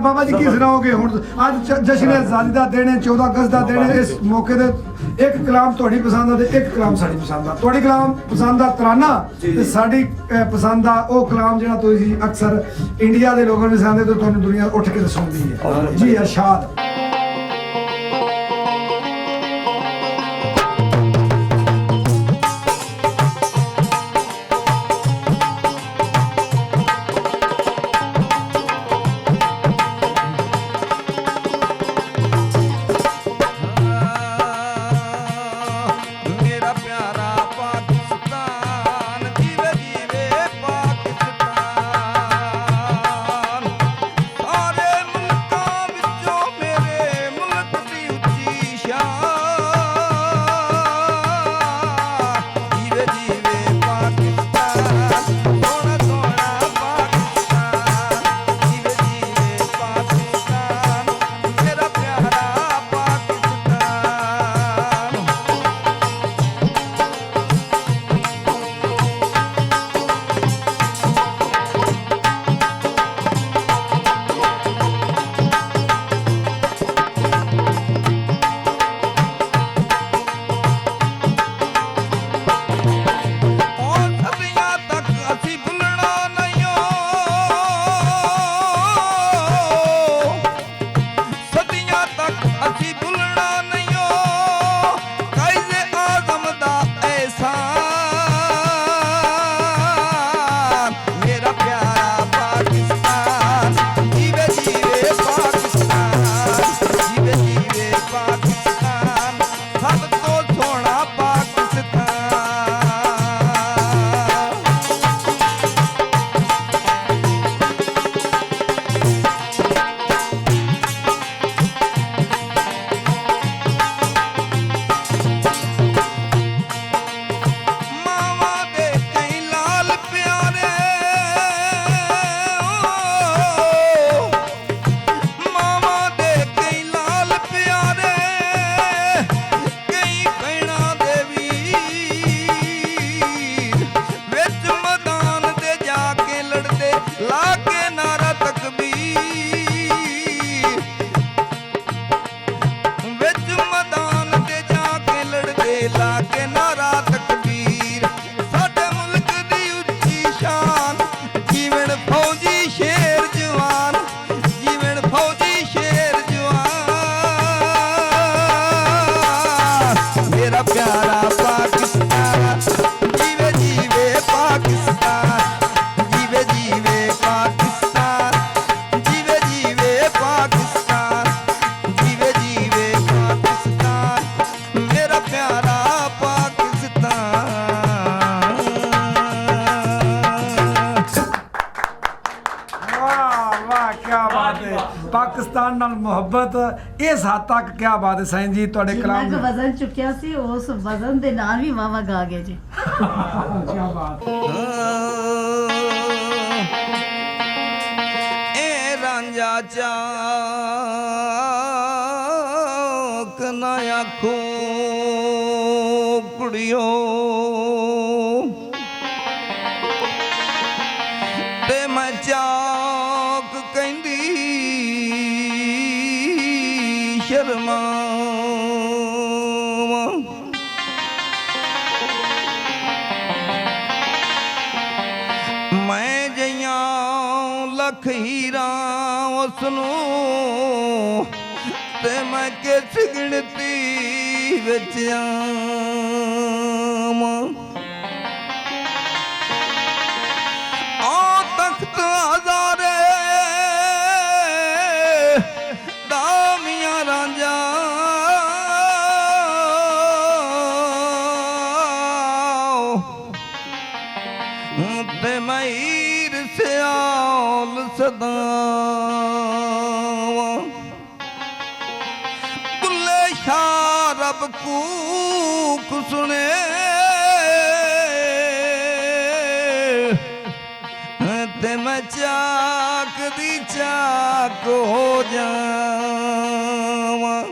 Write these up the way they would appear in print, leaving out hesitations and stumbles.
बाबा जी की सुनाओगे हुण अज जश्न आज़ादी दा दिन है 14 अगस्त दा दिन है इस मौके ते एक कलाम तुहाडी पसंद दा ते एक कलाम साडी पसंद दा तुहाडी कलाम पसंद दा तराना ते साडी पसंद दा ओ कलाम जिहड़ा तुसीं अक्सर इंडिया दे लोकां नूं सुणांदे ते तुहानूं दुनिया उठ के सुणदी है जी इरशाद पाकिस्तान नाल मोहब्बत इस हद तक क्या बात है साईं जी तुहाडे कलाम जिन्ना वजन चुक्या सी उस वजन दे नाल भी वावा गा गए जी क्या बात ए रांझा चाक ना आखो कुड़ियो ते मैं चाक कहंदी शर्मावां मैं जइयां लख हीरा उसनूं ते मैं किस गिणती विच आवां आ तख्त हज़ारे दामिया रांझा ते मैं हीर सियाल सदावां बुल्ले शाह रब कूक सुने ते मैं चाक दी चाक हो जावां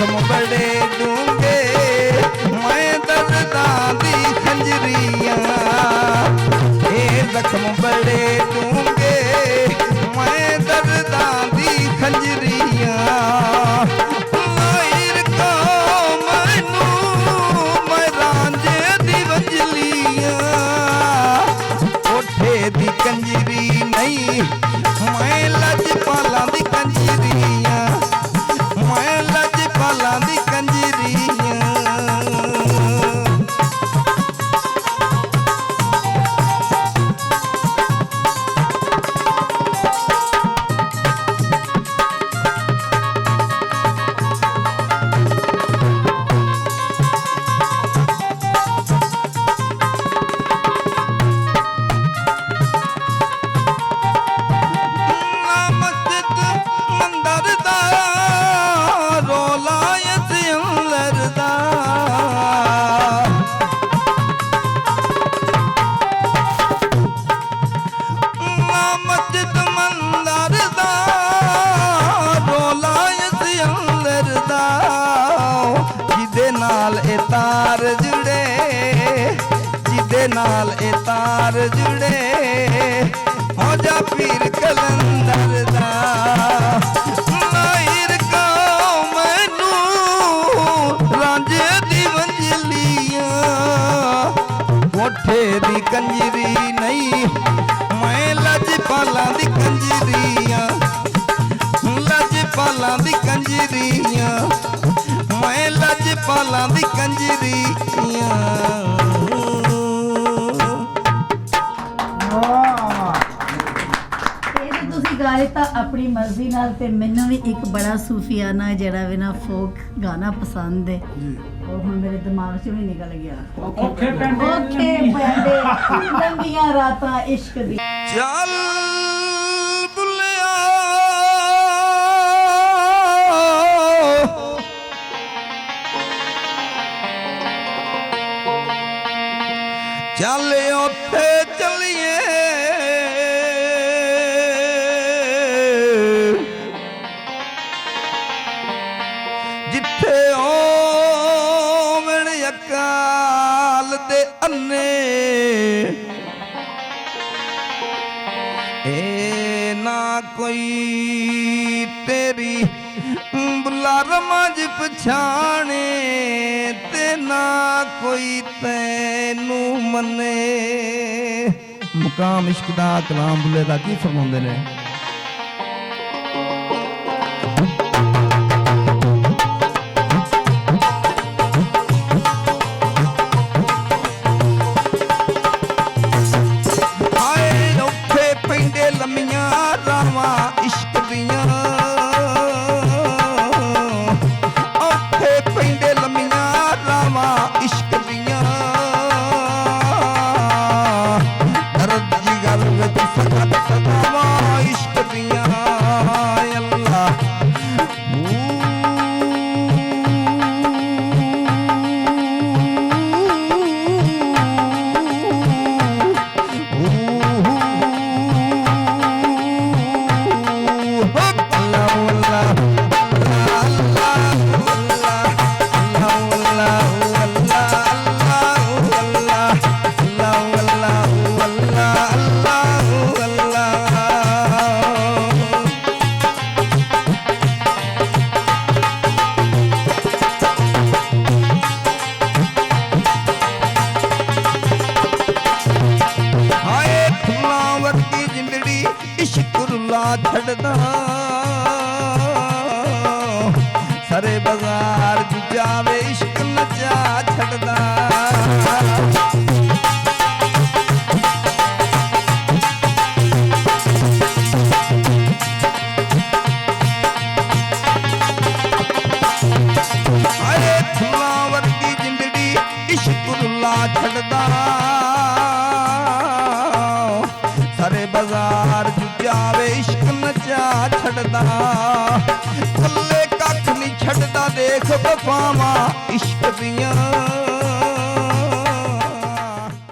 ਜ਼ਖਮ ਬੜੇ ਡੂੰਘੇ ਮੈਂ ਦਰਦਾਂ ਦੀ ਖੰਜਰੀਆਂ ਇਹ ਜ਼ਖਮ ਬੜੇ ਡੂੰਘੇ ਮੈਂ ਦਰਦਾਂ ਦੀ ਖੰਜਰੀਆਂ ਮਾਇਰ ਕੋ ਮੈਨੂੰ ਮੈਂ ਰਾਂਝੇ ਦੀ ਵੰਜਲੀਆਂ ਕੋਠੇ ਦੀ ਕੰਜਰੀ ਨਹੀਂ ਮੈਂ ਲਜਪਾਲਾਂ ਦੀ ਕੰਜਰੀਆਂ ਮੈਂ ਲਜਪਾਲਾਂ ਦੀ ਕੰਜਰੀਆਂ ਨਾਲ ਇਹ ਤਾਰ ਜੁੜੇ ਜਿਹਦੇ ਨਾਲ ਇਹ ਤਾਰ ਜੁੜੇ ਹੋ ਜਾ ਪੀਰ ਕਲੰਦਰ ਦਾ ਮਾਇਰ ਕੋ ਮੈਨੂੰ ਰਾਂਝੇ ਦੀ ਵੰਜਲੀਆਂ ਕੋਠੇ ਦੀ ਕੰਜਰੀ ਨਹੀਂ ਮੈਂ ਲਜਪਾਲਾਂ ਦੀ ਕੰਜਰੀਆਂ ਲਜਪਾਲਾਂ ਦੀ ਕੰਜਰੀਆਂ ਮੈਂ ਲਜਪਾਲਾਂ ਦੀ ਕੰਜਰੀਆਂ ਇਹ ਤਾਂ ਤੁਸੀਂ ਗਾਏ ਤਾਂ ਆਪਣੀ ਮਰਜ਼ੀ ਨਾਲ ਤੇ ਮੈਨੂੰ ਵੀ ਇੱਕ ਬੜਾ ਸੂਫੀਆਨਾ ਜਿਹੜਾ ਵੀ ਨਾ ਫੋਕ ਗਾਣਾ ਪਸੰਦ ਹੈ ਉਹ ਹੁਣ ਮੇਰੇ ਦਿਮਾਗ 'ਚੋਂ ਹੀ ਨਿਕਲ ਗਿਆ ਔਖੇ ਪੈਂਦੇ ਪੈਂਦੇ ਲੰਬੀਆਂ ਰਾਤਾਂ ਇਸ਼ਕ ਦੀ ਚੱਲ ਬੁੱਲਿਆ ਚੱਲ ਉੱਥੇ ਚੱਲੀਏ ਜਿੱਥੇ ਹੋਵਣ ਅਕਾਲ ਦੇ ਅੰਨੇ ਇਹ ਨਾ ਕੋਈ ਤੇਰੀ ਬੁਲਾ ਰਮਜ ਪਛਾਣੇ ਤੇ ਨਾ ਕੋਈ ਤੈਨੂੰ ਮੰਨੇ ਮੁਕਾਮ ਇਸ਼ਕ ਦਾ ਕਲਾਮ ਬੁੱਲੇ ਦਾ ਕੀ ਫਰਮਾਉਂਦੇ ਨੇ ਹਾਏ ਉੱਥੇ ਪੈਂਦੇ ਲੰਮੀਆਂ ਰਾਵਾਂ ਇਸ਼ਕ ਦੀਆਂ ਇਸ਼ਕ ਦੀਆਂ ਦਰਦ ਜਿਗਰ ਵਿੱਚ ਸਖਤ ਸਦਾਵਾਂ ਇਸ਼ਕ ਦੀਆਂ ਅੱਲਾ ਛੱਡਦਾ ਸਾਰੇ ਬਾਜ਼ਾਰ ਚ ਜਾਵੇ ਇਸ਼ਕ ਨਚਾ ਛੱਡਦਾ ਆਏ ਫੁੱਲਾਂ ਵਰਗੀ ਜ਼ਿੰਦੜੀ ਇਸ਼ਕ ਰੁੱਲਾ ਛੱਡਦਾ ਸਾਰੇ ਬਾਜ਼ਾਰ ਚ ਜਾਵੇ ਇਸ਼ਕ ਨਚਾ ਛੱਡਦਾ ਕੱਲੇ ਕੱਖ ਨਹੀਂ ਛੱਡਦਾ ਦੇਖ ਵਫਾਵਾਂ ਇਸ਼ਕ ਦੀਆਂ